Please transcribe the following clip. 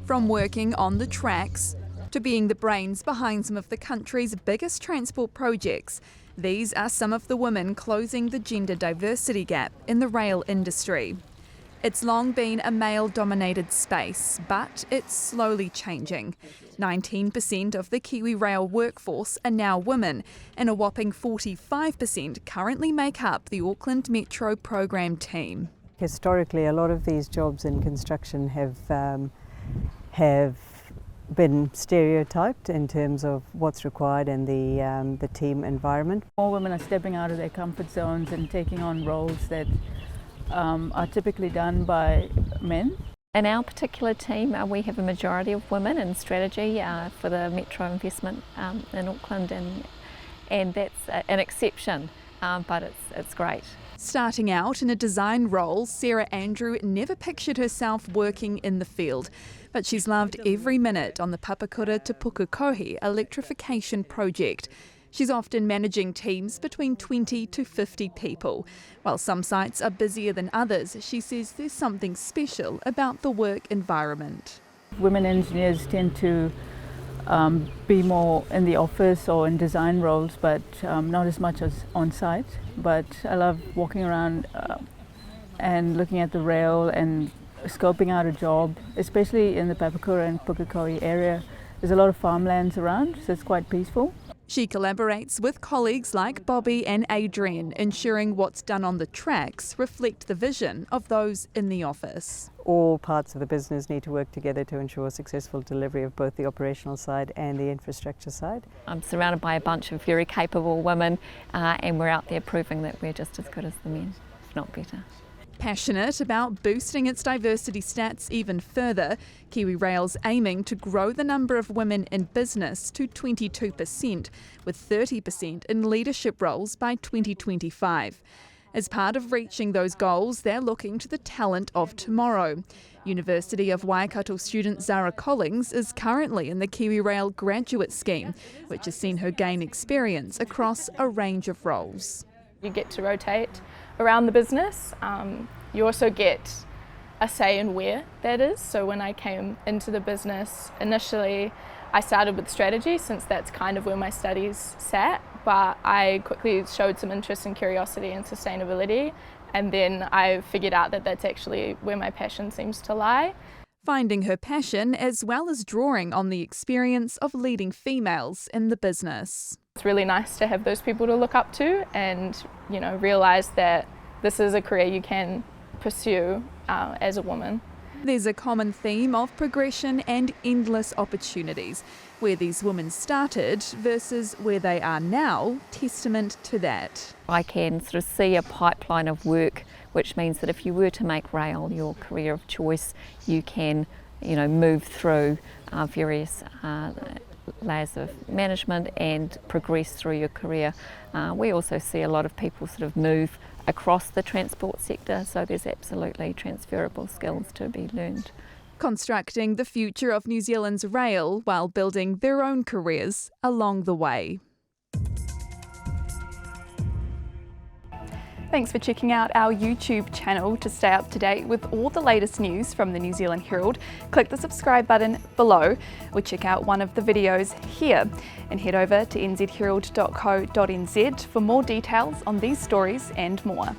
From working on the tracks to being the brains behind some of the country's biggest transport projects, these are some of the women closing the gender diversity gap in the rail industry. It's long been a male-dominated space, but it's slowly changing. 19% of the Kiwi Rail workforce are now women, and a whopping 45% currently make up the Auckland Metro program team. Historically, a lot of these jobs in construction have been stereotyped in terms of what's required in the team environment. More women are stepping out of their comfort zones and taking on roles that are typically done by men. In our particular team, we have a majority of women in strategy for the Metro investment in Auckland, and that's an exception, but it's great. Starting out in a design role, Sarah Andrew never pictured herself working in the field, but she's loved every minute on the Papakura to Pukekohe electrification project. She's often managing teams between 20 to 50 people. While some sites are busier than others, she says there's something special about the work environment. Women engineers tend to be more in the office or in design roles, but not as much as on site. But I love walking around and looking at the rail and scoping out a job, especially in the Papakura and Pukekohe area. There's a lot of farmlands around, so it's quite peaceful. She collaborates with colleagues like Bobby and Adrian, ensuring what's done on the tracks reflect the vision of those in the office. All parts of the business need to work together to ensure successful delivery of both the operational side and the infrastructure side. I'm surrounded by a bunch of very capable women, and we're out there proving that we're just as good as the men, if not better. Passionate about boosting its diversity stats even further, Kiwi Rail's aiming to grow the number of women in business to 22%, with 30% in leadership roles by 2025. As part of reaching those goals, they're looking to the talent of tomorrow. University of Waikato student Zara Collins is currently in the Kiwi Rail graduate scheme, which has seen her gain experience across a range of roles. You get to rotate around the business. You also get a say in where that is. So when I came into the business, initially I started with strategy, since that's kind of where my studies sat, but I quickly showed some interest and curiosity in sustainability, and then I figured out that that's actually where my passion seems to lie. Finding her passion as well as drawing on the experience of leading females in the business. It's really nice to have those people to look up to and, realise that this is a career you can pursue as a woman. There's a common theme of progression and endless opportunities. Where these women started versus where they are now, testament to that. I can sort of see a pipeline of work, which means that if you were to make rail your career of choice, you can, move through various layers of management and progress through your career. We also see a lot of people sort of move across the transport sector, so there's absolutely transferable skills to be learned. Constructing the future of New Zealand's rail while building their own careers along the way. Thanks for checking out our YouTube channel. To stay up to date with all the latest news from the New Zealand Herald, click the subscribe button below or check out one of the videos here, and head over to nzherald.co.nz for more details on these stories and more.